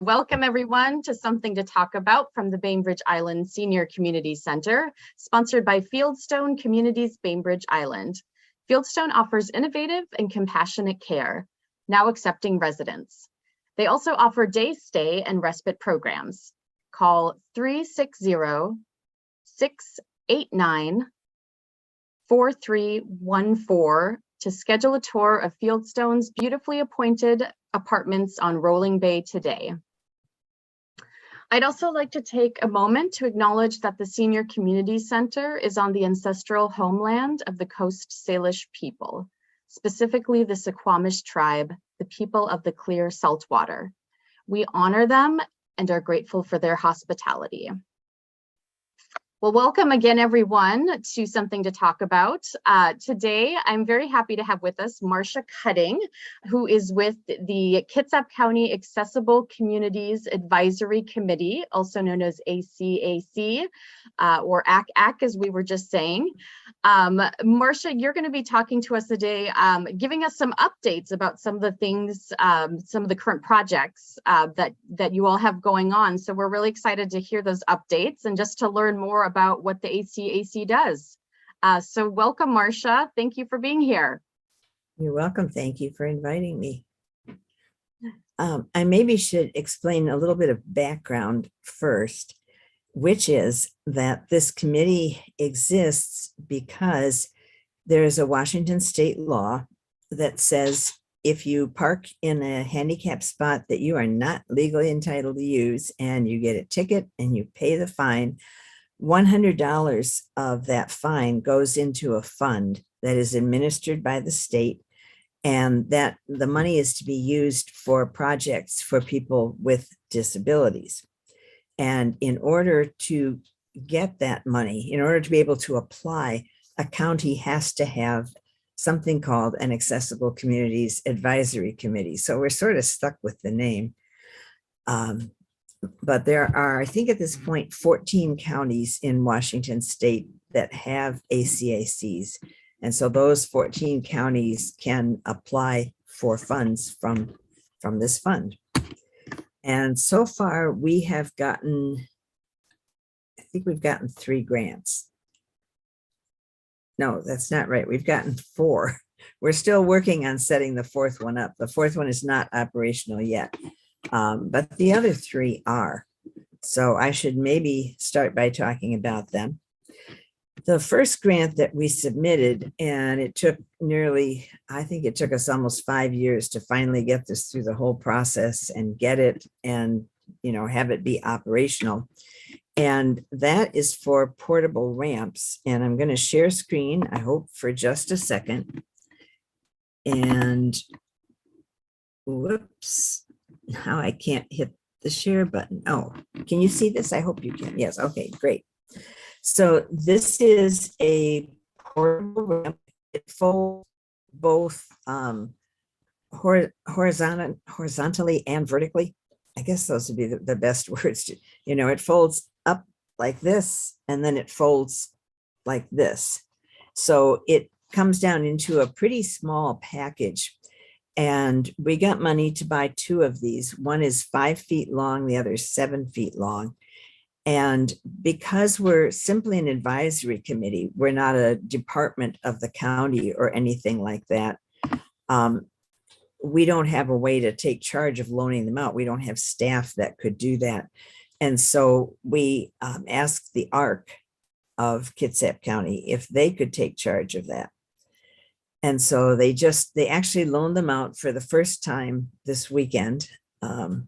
Welcome everyone to Something to Talk About from the Bainbridge Island Senior Community Center, sponsored by Fieldstone Communities Bainbridge Island. Fieldstone offers innovative and compassionate care, now accepting residents. They also offer day stay and respite programs. Call 360-689-4314 to schedule a tour of Fieldstone's beautifully appointed apartments on Rolling Bay today. I'd also like to take a moment to acknowledge that the Senior Community Center is on the ancestral homeland of the Coast Salish people, specifically the Suquamish tribe, the people of the clear salt water. We honor them and are grateful for their hospitality. Well, welcome again, everyone, to Something to Talk About. Today, I'm very happy to have with us Marsha Cutting, who is with the Kitsap County Accessible Communities Advisory Committee, also known as ACAC, or ACAC, as we were just saying. Marsha, you're going to be talking to us today, giving us some updates about some of the things, some of the current projects that you all have going on. So we're really excited to hear those updates and just to learn more about what the ACAC does. So welcome, Marsha. Thank you for being here. You're welcome. Thank you for inviting me. I maybe should explain a little bit of background first, which is that this committee exists because there is a Washington state law that says if you park in a handicap spot that you are not legally entitled to use and you get a ticket and you pay the fine, $100 of that fine goes into a fund that is administered by the state, and that the money is to be used for projects for people with disabilities. And in order to get that money, in order to be able to apply, a county has to have something called an Accessible Communities Advisory Committee. So we're sort of stuck with the name. But there are, I think at this point, 14 counties in Washington state that have ACACs. And so those 14 counties can apply for funds from this fund. And so far we have gotten, I think we've gotten 3 grants. No, that's not right. We've gotten 4. We're still working on setting the 4th one up. The 4th one is not operational yet. But the other 3 are. So I should maybe start by talking about them. The first grant that we submitted, and it took nearly, I think it took us almost 5 years to finally get this through the whole process and get it and, have it be operational. And that is for portable ramps. And I'm going to share screen, I hope, for just a second. And whoops. Now I can't hit the share button. Oh, can you see this? I hope you can. Yes. Okay, great. So this is a portable ramp. It folds both horizontally and vertically. I guess those would be the best words. It folds up like this, and then it folds like this. So it comes down into a pretty small package. And we got money to buy 2 of these. One is 5 feet long, the other is 7 feet long. And because we're simply an advisory committee, we're not a department of the county or anything like that. We don't have a way to take charge of loaning them out. We don't have staff that could do that. And so we asked the ARC of Kitsap County if they could take charge of that. And so they actually loaned them out for the first time this weekend. And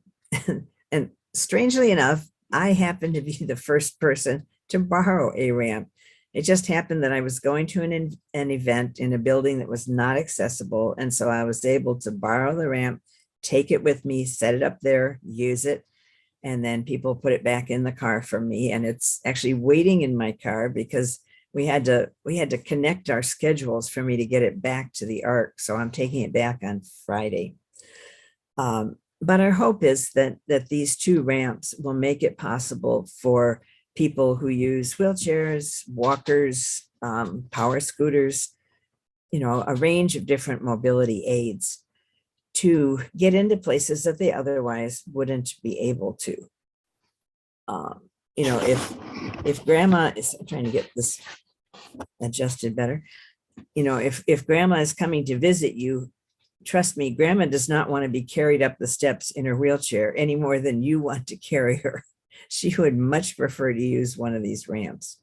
strangely enough, I happened to be the first person to borrow a ramp. It just happened that I was going to an event in a building that was not accessible. And so I was able to borrow the ramp, take it with me, set it up there, use it. And then people put it back in the car for me. And it's actually waiting in my car because we had to connect our schedules for me to get it back to the ARC. So I'm taking it back on Friday. But our hope is that these 2 ramps will make it possible for people who use wheelchairs, walkers, power scooters, a range of different mobility aids to get into places that they otherwise wouldn't be able to. You know, if grandma is, I'm trying to get this adjusted better. You know, if grandma is coming to visit you, trust me, grandma does not want to be carried up the steps in her wheelchair any more than you want to carry her. She would much prefer to use one of these ramps.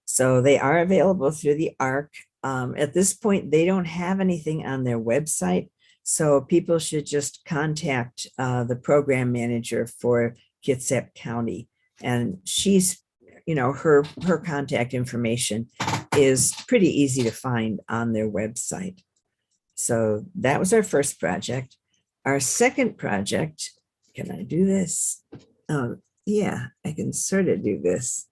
So they are available through the ARC. At this point, they don't have anything on their website. So people should just contact the program manager for Kitsap County. And she's, you know, her contact information is pretty easy to find on their website. So that was our first project. Our second project, can I do this? Yeah, I can sort of do this.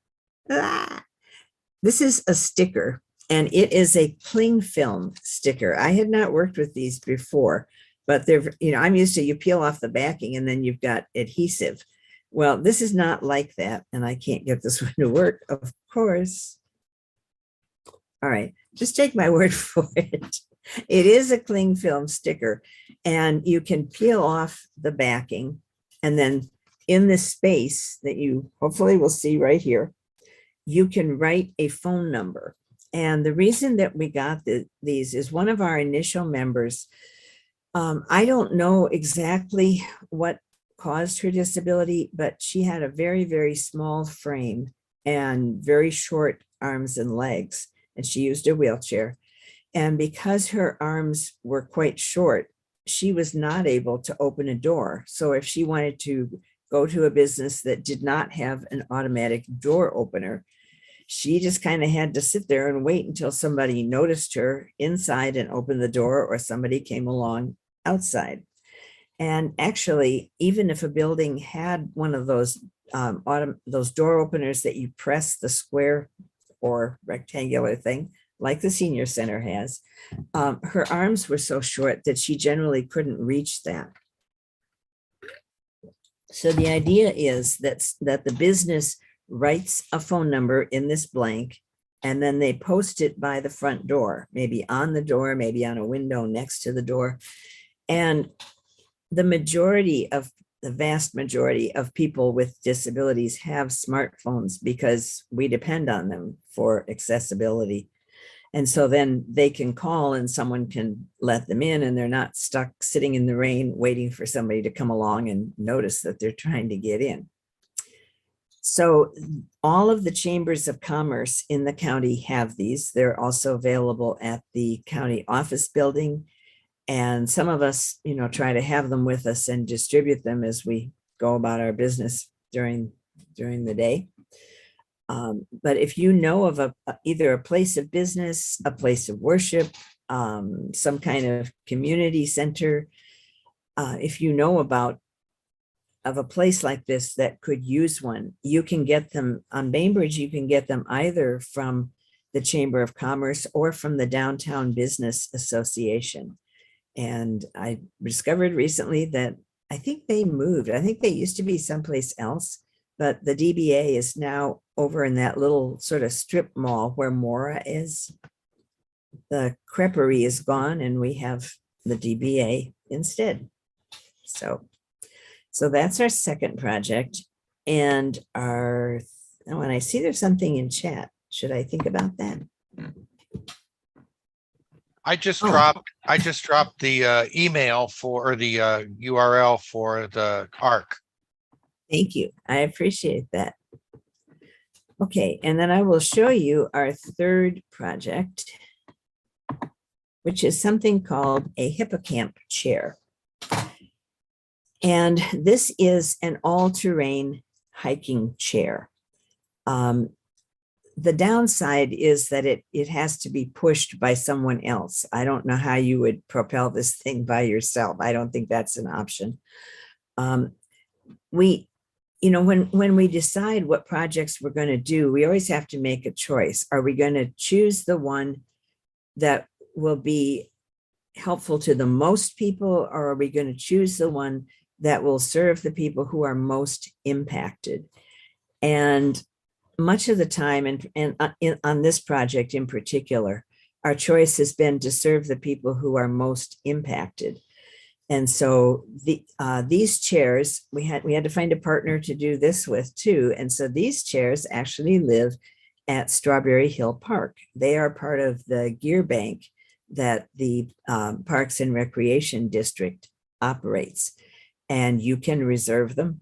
This is a sticker, and it is a cling film sticker. I had not worked with these before, but they're, you know, I'm used to you peel off the backing and then you've got adhesive. Well, this is not like that, and I can't get this one to work, of course. All right, just take my word for it. It is a cling film sticker, and you can peel off the backing, and then in this space that you hopefully will see right here, you can write a phone number. And the reason that we got these is one of our initial members, I don't know exactly what caused her disability, but she had a very, very small frame and very short arms and legs, and she used a wheelchair. And because her arms were quite short, she was not able to open a door. So if she wanted to go to a business that did not have an automatic door opener, she just kind of had to sit there and wait until somebody noticed her inside and opened the door, or somebody came along outside. And actually, even if a building had one of those door openers that you press the square or rectangular thing, like the senior center has, her arms were so short that she generally couldn't reach that. So the idea is that the business writes a phone number in this blank, and then they post it by the front door, maybe on the door, maybe on a window next to the door. And the vast majority of people with disabilities have smartphones because we depend on them for accessibility. And so then they can call and someone can let them in, and they're not stuck sitting in the rain waiting for somebody to come along and notice that they're trying to get in. So all of the chambers of commerce in the county have these. They're also available at the county office building. And some of us, you know, try to have them with us and distribute them as we go about our business during the day. But if you know of either a place of business, a place of worship, some kind of community center, if you know of a place like this that could use one, you can get them on Bainbridge. You can get them either from the Chamber of Commerce or from the Downtown Business Association. And I discovered recently that I think they moved. I think they used to be someplace else, but the DBA is now over in that little sort of strip mall where Mora is. The creperie is gone, and we have the DBA instead. So that's our second project. And when I see there's something in chat, should I think about that? I just dropped the email for, or the URL for the ARC. Thank you. I appreciate that. Okay, and then I will show you our third project, which is something called a Hippocampe chair. And this is an all-terrain hiking chair. The downside is that it has to be pushed by someone else. I don't know how you would propel this thing by yourself. I don't think that's an option. When we decide what projects we're going to do, we always have to make a choice. Are we going to choose the one that will be helpful to the most people, or are we going to choose the one that will serve the people who are most impacted? And much of the time, and on this project in particular, our choice has been to serve the people who are most impacted. And so these chairs, we had to find a partner to do this with too. And so these chairs actually live at Strawberry Hill Park. They are part of the gear bank that the Parks and Recreation District operates, and you can reserve them.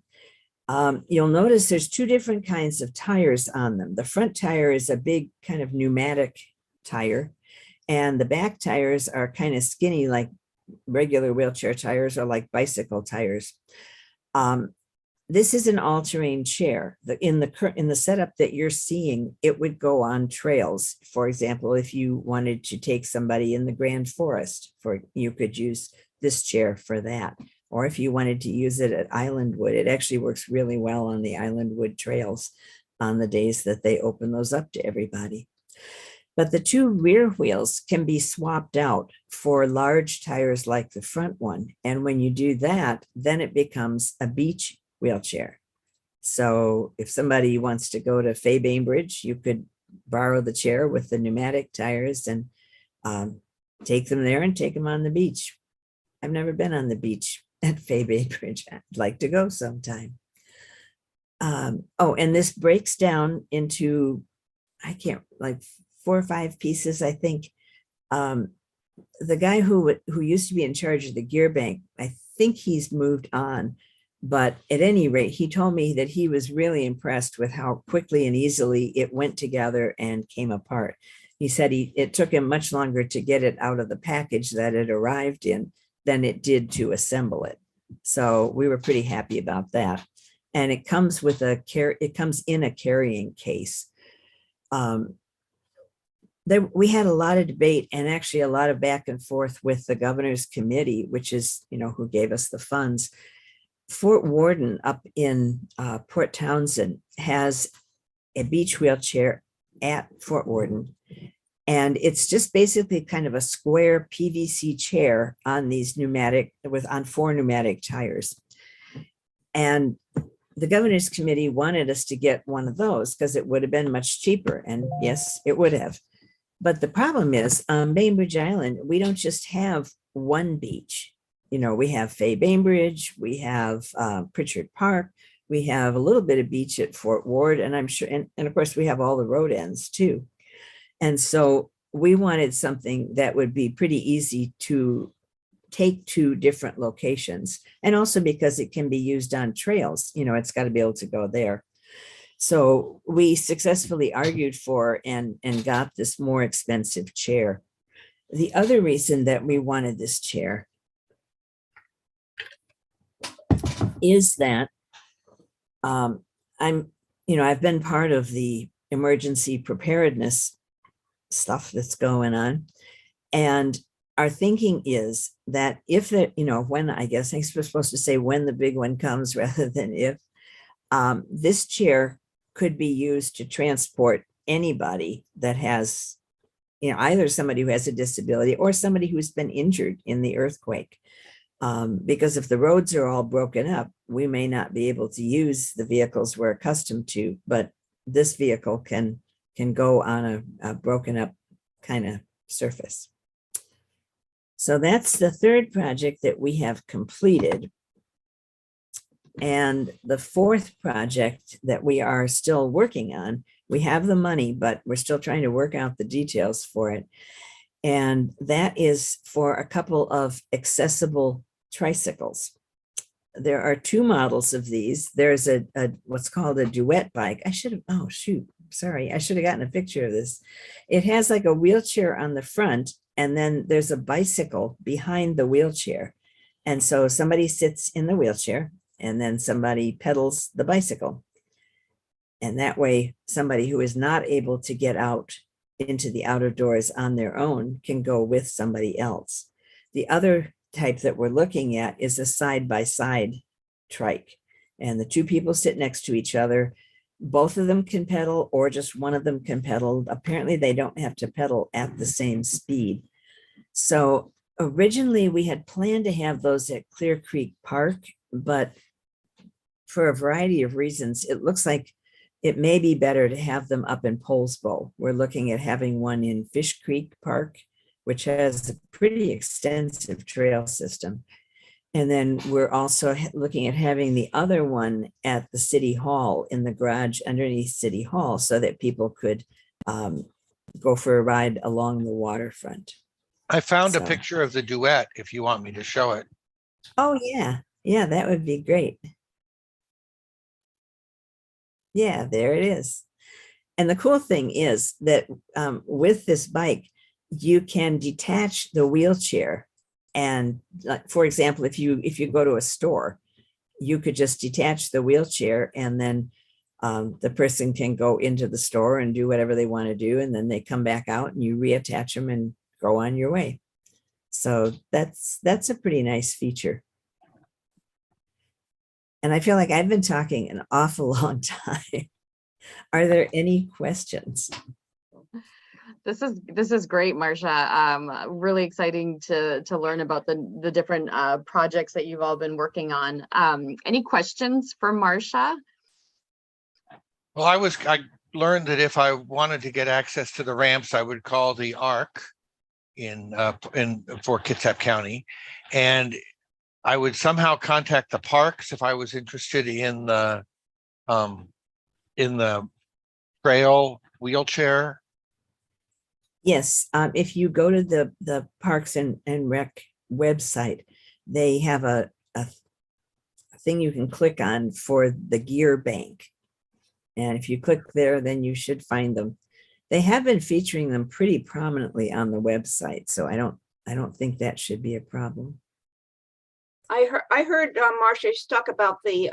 You'll notice there's two different kinds of tires on them. The front tire is a big kind of pneumatic tire, and the back tires are kind of skinny, like regular wheelchair tires or like bicycle tires. This is an all-terrain chair. In the setup that you're seeing, it would go on trails. For example, if you wanted to take somebody in the Grand Forest, you could use this chair for that. Or if you wanted to use it at Islandwood, it actually works really well on the Islandwood trails on the days that they open those up to everybody. But the two rear wheels can be swapped out for large tires like the front one. And when you do that, then it becomes a beach wheelchair. So if somebody wants to go to Fay Bainbridge, you could borrow the chair with the pneumatic tires and take them there and take them on the beach. I've never been on the beach at Fay Bainbridge. I'd like to go sometime. And this breaks down into, like 4 or 5 pieces, I think. The guy who used to be in charge of the gear bank, I think he's moved on, but at any rate, he told me that he was really impressed with how quickly and easily it went together and came apart. He said it took him much longer to get it out of the package that it arrived in than it did to assemble it. So we were pretty happy about that. And it comes with it comes in a carrying case. We had a lot of debate and actually a lot of back and forth with the governor's committee, which is, who gave us the funds. Fort Worden up in Port Townsend has a beach wheelchair at Fort Worden. And it's just basically kind of a square PVC chair on these on 4 pneumatic tires. And the governor's committee wanted us to get one of those because it would have been much cheaper. And yes, it would have. But the problem is on Bainbridge Island, we don't just have one beach. We have Fay Bainbridge, we have Pritchard Park, we have a little bit of beach at Fort Ward, and I'm sure, and of course we have all the road ends too. And so we wanted something that would be pretty easy to take to different locations. And also because it can be used on trails, it's got to be able to go there. So we successfully argued for and got this more expensive chair. The other reason that we wanted this chair is that I've been part of the emergency preparedness stuff that's going on. And our thinking is that if when, I guess I'm supposed to say when the big one comes rather than if, this chair could be used to transport anybody that has, either somebody who has a disability or somebody who's been injured in the earthquake. Because if the roads are all broken up, we may not be able to use the vehicles we're accustomed to, but this vehicle can go on a broken up kind of surface. So that's the third project that we have completed. And the fourth project that we are still working on, we have the money, but we're still trying to work out the details for it. And that is for a couple of accessible tricycles. There are 2 models of these. There's a what's called a duet bike. I should have gotten a picture of this. It has like a wheelchair on the front, and then there's a bicycle behind the wheelchair. And so somebody sits in the wheelchair and then somebody pedals the bicycle. And that way, somebody who is not able to get out into the outer doors on their own can go with somebody else. The other type that we're looking at is a side-by-side trike. And the 2 people sit next to each other. Both of them can pedal or just one of them can pedal. Apparently they don't have to pedal at the same speed. So originally we had planned to have those at Clear Creek Park, but for a variety of reasons, it looks like it may be better to have them up in Poulsbo. We're looking at having one in Fish Creek Park, which has a pretty extensive trail system. And then we're also looking at having the other one at the city hall, in the garage underneath city hall, so that people could go for a ride along the waterfront. I found a So- picture of the duet if you want me to show it. Oh, yeah. Yeah, that would be great. Yeah, there it is. And the cool thing is that with this bike, you can detach the wheelchair. And like, for example, if you go to a store, you could just detach the wheelchair, and then the person can go into the store and do whatever they want to do. And then they come back out and you reattach them and go on your way. So that's a pretty nice feature. And I feel like I've been talking an awful long time. Are there any questions? This is great, Marsha. Really exciting to learn about the different projects that you've all been working on. Any questions for Marsha? Well, I learned that if I wanted to get access to the ramps, I would call the ARC for Kitsap County, and I would somehow contact the parks if I was interested in the trail wheelchair. Yes, if you go to the Parks and Rec website, they have a thing you can click on for the gear bank. And if you click there, then you should find them. They have been featuring them pretty prominently on the website, so I don't think that should be a problem. I heard Marsha talk about the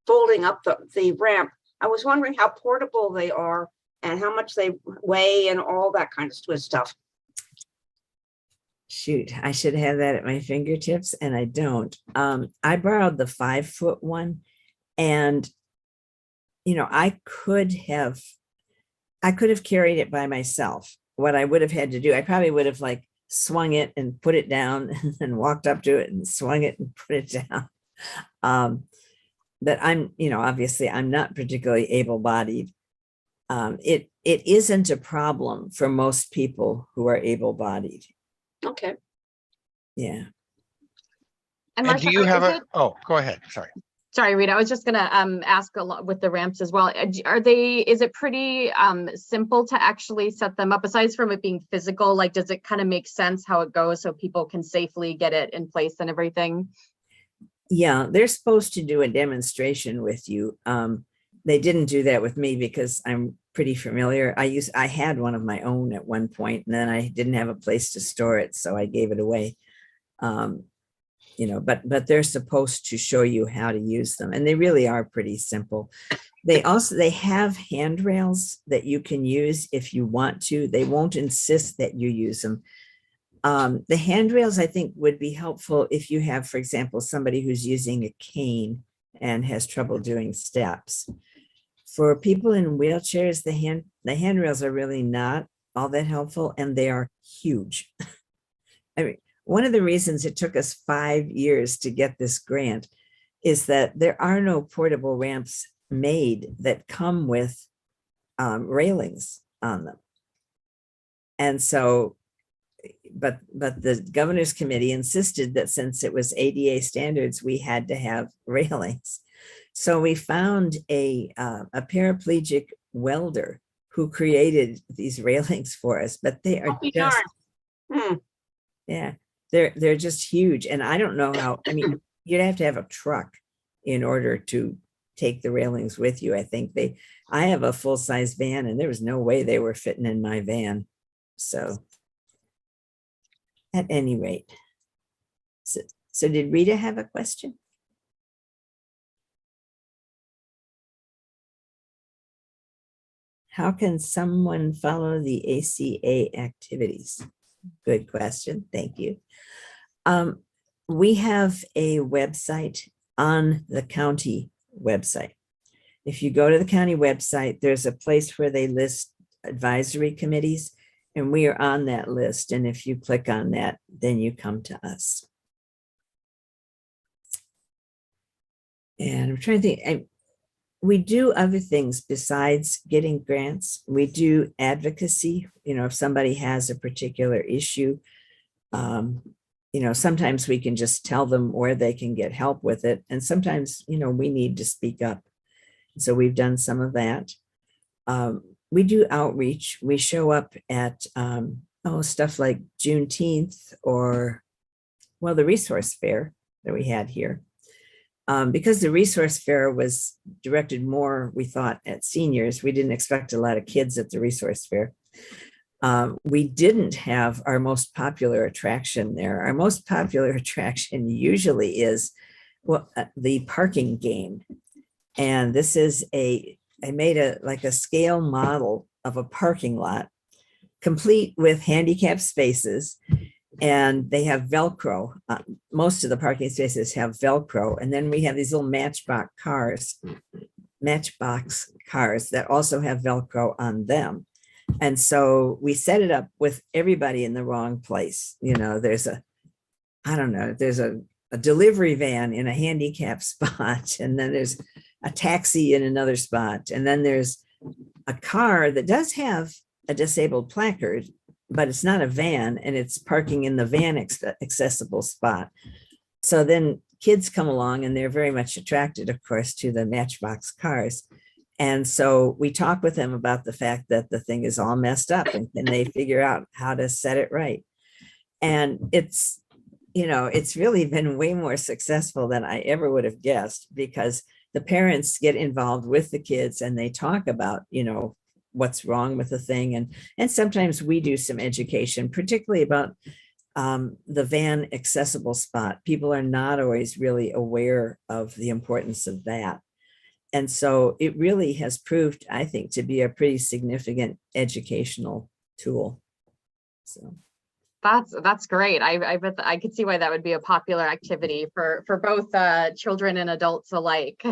folding up the ramp. I was wondering how portable they are and how much they weigh and all that kind of stuff. Shoot, I should have that at my fingertips, and I don't. I borrowed the 5-foot one, and I could have carried it by myself. What I would have had to do, I probably would have like swung it and put it down and then walked up to it and swung it and put it down. But I'm, obviously I'm not particularly able-bodied. It isn't a problem for most people who are able-bodied. Okay. Yeah. And And do Marsha, you have is it- oh, go ahead. Sorry, Rita, I was just gonna ask a lot with the ramps as well. Is it pretty simple to actually set them up, aside from it being physical? Like, does it kind of make sense how it goes so people can safely get it in place and everything? Yeah, they're supposed to do a demonstration with you. They didn't do that with me because I'm pretty familiar. I had one of my own at one point, and then I didn't have a place to store it, so I gave it away. But they're supposed to show you how to use them, and they really are pretty simple. They have handrails that you can use if you want to. They won't insist that you use them. The handrails, I think, would be helpful if you have, for example, somebody who's using a cane and has trouble doing steps. For people in wheelchairs, the handrails are really not all that helpful, and they are huge. I mean, one of the reasons it took us 5 years to get this grant is that there are no portable ramps made that come with railings on them. And so, but the governor's committee insisted that since it was ADA standards, we had to have railings. So we found a paraplegic welder who created these railings for us, but they are just, yeah, they're just huge. And I don't know how, I mean, you'd have to have a truck in order to take the railings with you. I think I have a full-size van, and there was no way they were fitting in my van. So at any rate, so did Rita have a question? How can someone follow the ACA activities? Good question. Thank you. We have a website on the county website. If you go to the county website, there's a place where they list advisory committees, and we are on that list. And if you click on that, then you come to us. And I'm trying to think, we do other things besides getting grants. We do advocacy. If somebody has a particular issue, sometimes we can just tell them where they can get help with it. And sometimes, we need to speak up. So we've done some of that. We do outreach. We show up at stuff like Juneteenth or, the resource fair that we had here. Because the resource fair was directed more, we thought, at seniors. We didn't expect a lot of kids at the resource fair. We didn't have our most popular attraction there. Our most popular attraction usually is the parking game. And this is I made a scale model of a parking lot, complete with handicap spaces. And they have Velcro. Most of the parking spaces have Velcro. And then we have these little matchbox cars that also have Velcro on them. And so we set it up with everybody in the wrong place. There's a delivery van in a handicap spot. And then there's a taxi in another spot. And then there's a car that does have a disabled placard, but it's not a van, and it's parking in the van accessible spot. So then kids come along and they're very much attracted, of course, to the matchbox cars. And so we talk with them about the fact that the thing is all messed up, and can they figure out how to set it right? And it's really been way more successful than I ever would have guessed, because the parents get involved with the kids and they talk about, what's wrong with the thing. And sometimes we do some education, particularly about the van accessible spot. People are not always really aware of the importance of that. And so it really has proved, I think, to be a pretty significant educational tool. So that's great. I bet I could see why that would be a popular activity for both children and adults alike.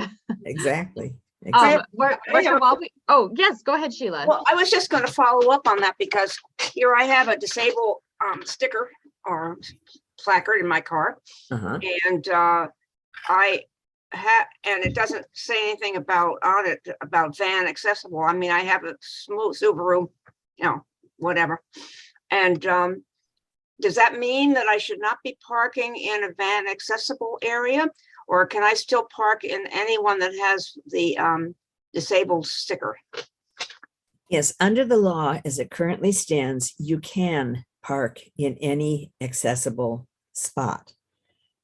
Exactly. Yes, go ahead, Sheila. Well, I was just going to follow up on that, because here I have a disabled sticker or placard in my car, and and it doesn't say anything about van accessible. I mean, I have a smooth Subaru, whatever. And does that mean that I should not be parking in a van accessible area? Or can I still park in anyone that has the disabled sticker? Yes, under the law, as it currently stands, you can park in any accessible spot.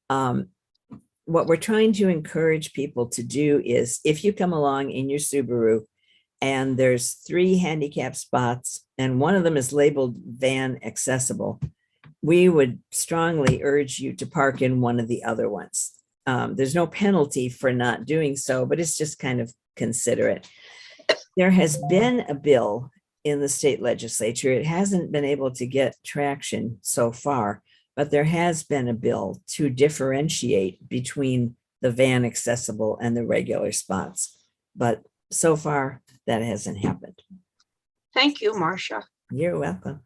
What we're trying to encourage people to do is, if you come along in your Subaru and there's 3 handicap spots and one of them is labeled van accessible, we would strongly urge you to park in one of the other ones. There's no penalty for not doing so, but it's just kind of considerate. There has been a bill in the state legislature. It hasn't been able to get traction so far, but there has been a bill to differentiate between the van accessible and the regular spots. But so far, that hasn't happened. Thank you, Marsha. You're welcome.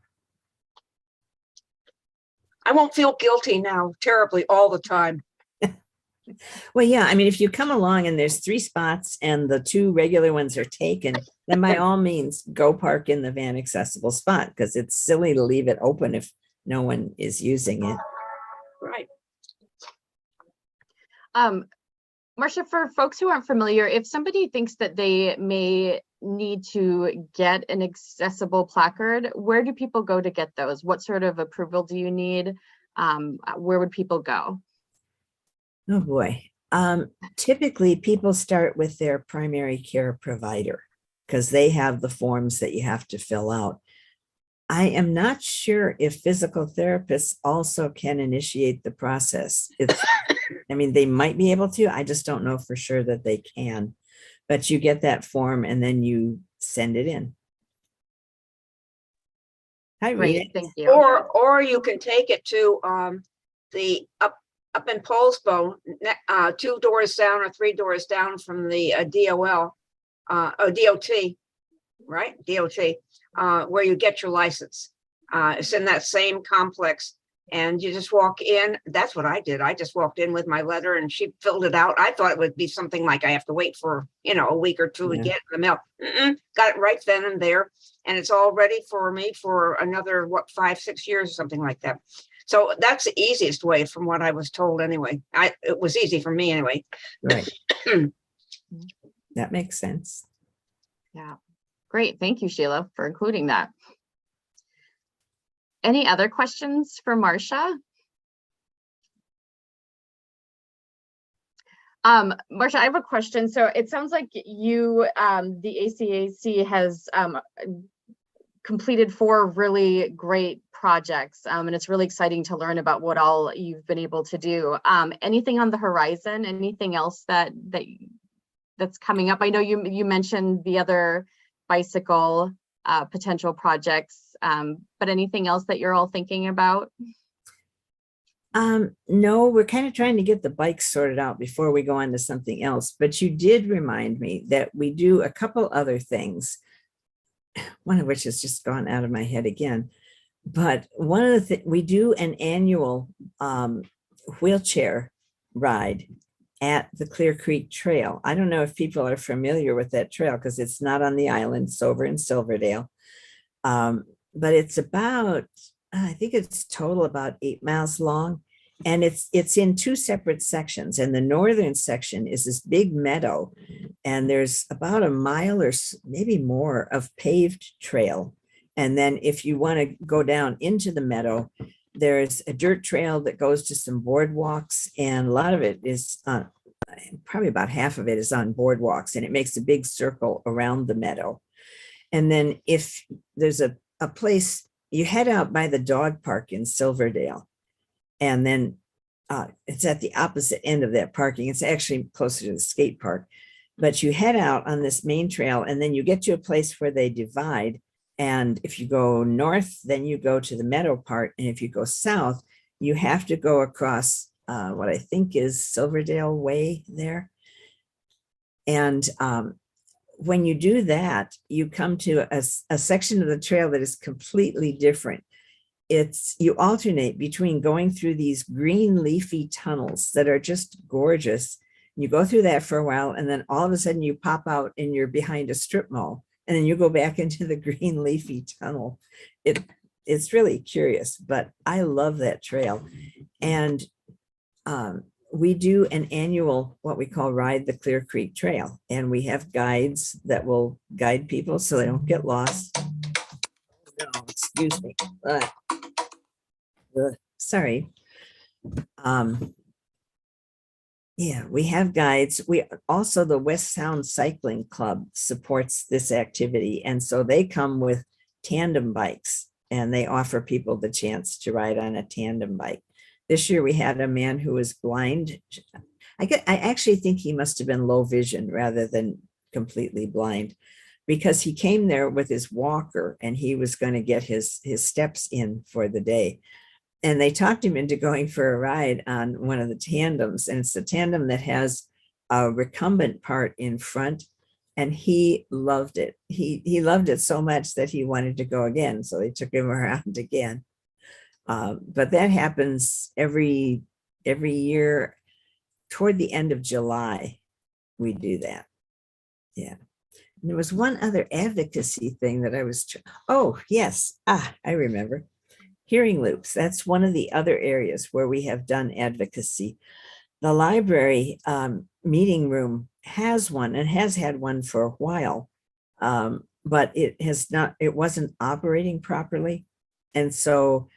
I won't feel guilty now terribly all the time. Well, yeah, I mean, if you come along and there's 3 spots and the 2 regular ones are taken, then by all means, go park in the van accessible spot, because it's silly to leave it open if no one is using it. Right. Marsha, for folks who aren't familiar, if somebody thinks that they may need to get an accessible placard, where do people go to get those? What sort of approval do you need? Where would people go? Oh boy. Typically people start with their primary care provider, because they have the forms that you have to fill out. I am not sure if physical therapists also can initiate the process. I mean, they might be able to. I just don't know for sure that they can. But you get that form and then you send it in. Hi, Rita. Thank you. Or you can take it to the up in Polsbo, 2 doors down or 3 doors down from the DOL or DOT, right? DOT, where you get your license. It's in that same complex, and you just walk in. That's what I did. I just walked in with my letter and she filled it out. I thought it would be something like I have to wait for, a week or 2 to get in the mail. Got it right then and there. And it's all ready for me for another, 5-6 years or something like that. So that's the easiest way from what I was told anyway. It was easy for me anyway. Right. That makes sense. Yeah, great. Thank you, Sheila, for including that. Any other questions for Marsha? Marsha, I have a question. So it sounds like you, the ACAC has completed 4 really great projects, and it's really exciting to learn about what all you've been able to do. Anything on the horizon? Anything else that's coming up? I know you mentioned the other bicycle potential projects, but anything else that you're all thinking about? No, we're kind of trying to get the bikes sorted out before we go on to something else. But you did remind me that we do a couple other things, one of which has just gone out of my head again. But one of the things, we do an annual wheelchair ride at the Clear Creek Trail. I don't know if people are familiar with that trail because it's not on the island, it's over in Silverdale. But it's about, I think it's total about 8 miles long. And it's in 2 separate sections. And the northern section is this big meadow. And there's about a mile or maybe more of paved trail. And then if you want to go down into the meadow, there's a dirt trail that goes to some boardwalks. And a lot of it is probably about half of it is on boardwalks. And it makes a big circle around the meadow. And then if there's a place, you head out by the dog park in Silverdale. And then it's at the opposite end of that parking. It's actually closer to the skate park. But you head out on this main trail, and then you get to a place where they divide. And if you go north, then you go to the meadow part. And if you go south, you have to go across what I think is Silverdale Way there. And when you do that, you come to a section of the trail that is completely different. You alternate between going through these green leafy tunnels that are just gorgeous. You go through that for a while, and then all of a sudden you pop out and you're behind a strip mall, and then you go back into the green leafy tunnel. It's really curious, but I love that trail. And we do an annual, what we call Ride the Clear Creek Trail. And we have guides that will guide people so they don't get lost. No, excuse me. Sorry. Yeah, we have guides. We also, the West Sound Cycling Club supports this activity. And so they come with tandem bikes, and they offer people the chance to ride on a tandem bike. This year we had a man who was blind. I actually think he must have been low vision rather than completely blind, because he came there with his walker and he was going to get his steps in for the day. And they talked him into going for a ride on one of the tandems. And it's the tandem that has a recumbent part in front. And he loved it. He loved it so much that he wanted to go again. So they took him around again. But that happens every year toward the end of July. We do that. Yeah. And there was one other advocacy thing that I was, oh, yes. I remember. Hearing loops. That's one of the other areas where we have done advocacy. The library meeting room has one and has had one for a while, but it wasn't operating properly. And so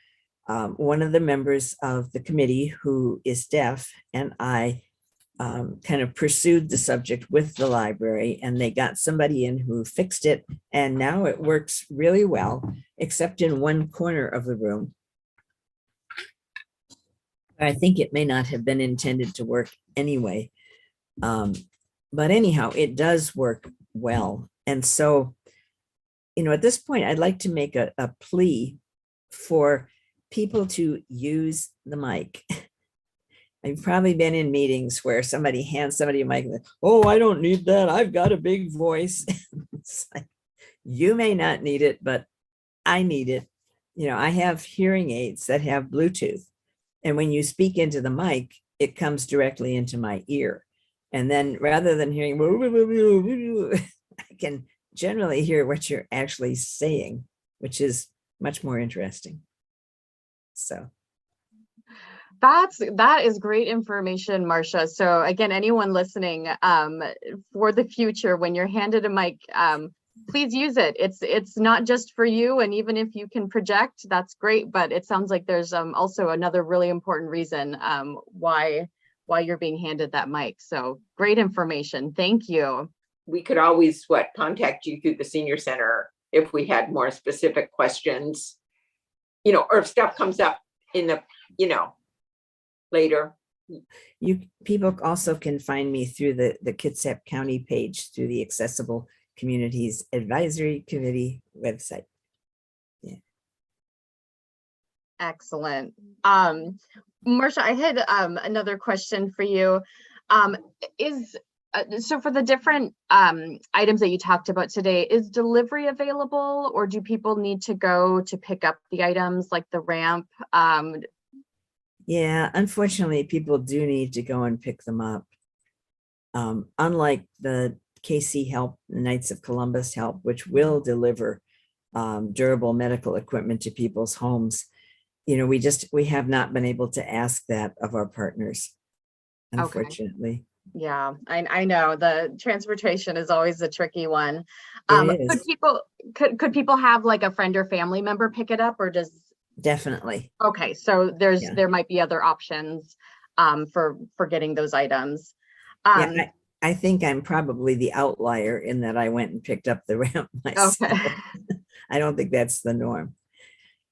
one of the members of the committee who is deaf and I kind of pursued the subject with the library, and they got somebody in who fixed it. And now it works really well, except in one corner of the room. I think it may not have been intended to work anyway. But anyhow, it does work well. And so, at this point, I'd like to make a plea for people to use the mic. I've probably been in meetings where somebody hands somebody a mic and oh, I don't need that. I've got a big voice. It's like, you may not need it, but I need it. I have hearing aids that have Bluetooth. And when you speak into the mic, it comes directly into my ear. And then rather than hearing, I can generally hear what you're actually saying, which is much more interesting. So That is great information, Marsha. So again, anyone listening, for the future, when you're handed a mic, please use it. It's not just for you, and even if you can project, that's great. But it sounds like there's also another really important reason why you're being handed that mic. So great information. Thank you. We could always contact you through the senior center if we had more specific questions, or if stuff comes up in the, later. People also can find me through the Kitsap County page through the Accessible Communities Advisory Committee website. Yeah. Excellent. Marsha, I had another question for you. So for the different items that you talked about today, is delivery available, or do people need to go to pick up the items like the ramp? Yeah, unfortunately, people do need to go and pick them up. Unlike the KC Help, the Knights of Columbus Help, which will deliver durable medical equipment to people's homes, we have not been able to ask that of our partners, unfortunately. Yeah, I know the transportation is always a tricky one. It is. Could people have like a friend or family member pick it up, or does? Definitely. Okay, so there might be other options for getting those items. Yeah, I think I'm probably the outlier in that I went and picked up the ramp myself. Okay. I don't think that's the norm.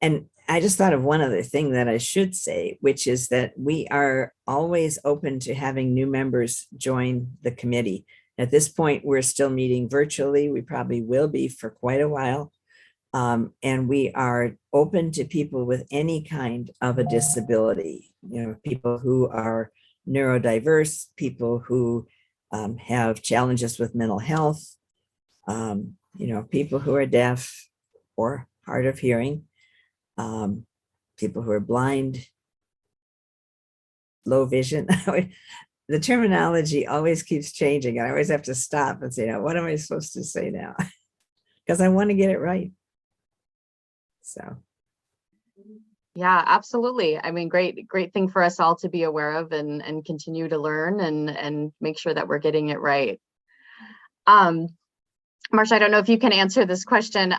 And I just thought of one other thing that I should say, which is that we are always open to having new members join the committee. At this point, we're still meeting virtually. We probably will be for quite a while. And we are open to people with any kind of a disability, people who are neurodiverse, people who have challenges with mental health, people who are deaf or hard of hearing, people who are blind, low vision. The terminology always keeps changing. I always have to stop and say, what am I supposed to say now? Because I want to get it right. So. Yeah, absolutely. I mean, great thing for us all to be aware of and continue to learn and make sure that we're getting it right. Marsha, I don't know if you can answer this question.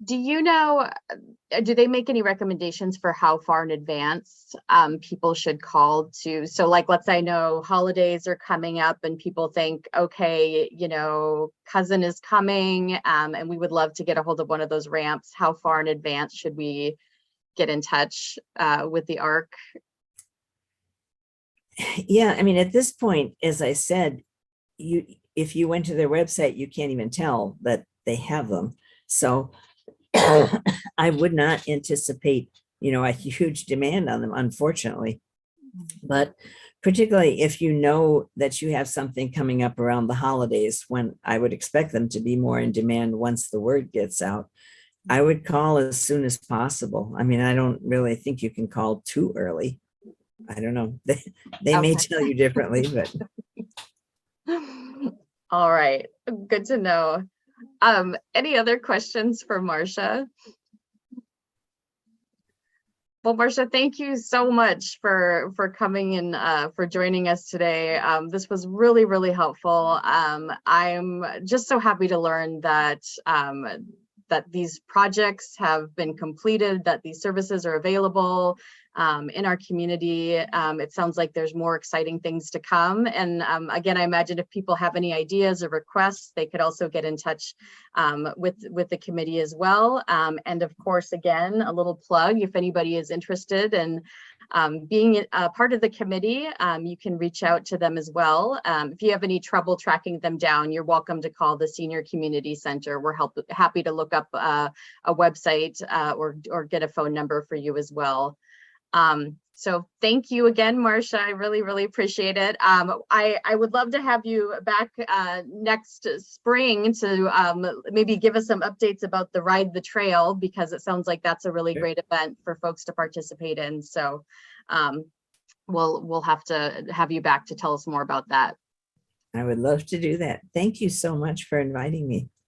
Do they make any recommendations for how far in advance people should call to? So like, let's say I know holidays are coming up and people think, okay, cousin is coming and we would love to get a hold of one of those ramps. How far in advance should we get in touch with the ARC? Yeah, I mean, at this point, as I said, if you went to their website, you can't even tell that they have them. So I would not anticipate, a huge demand on them, unfortunately. But particularly if you know that you have something coming up around the holidays, when I would expect them to be more in demand once the word gets out, I would call as soon as possible. I mean, I don't really think you can call too early. I don't know. They may tell you differently, but. All right, good to know. Any other questions for Marsha? Well, Marsha, thank you so much for coming and for joining us today. This was really, really helpful. I'm just so happy to learn that that these projects have been completed, that these services are available in our community. It sounds like there's more exciting things to come. And again, I imagine if people have any ideas or requests, they could also get in touch with the committee as well. And of course, again, a little plug, if anybody is interested in being a part of the committee, you can reach out to them as well. If you have any trouble tracking them down, you're welcome to call the Senior Community Center. We're happy to look up a website or get a phone number for you as well. So thank you again, Marsha. I really, really appreciate it. I would love to have you back next spring to maybe give us some updates about the Ride the Trail, because it sounds like that's a really great event for folks to participate in. So we'll have to have you back to tell us more about that. I would love to do that. Thank you so much for inviting me.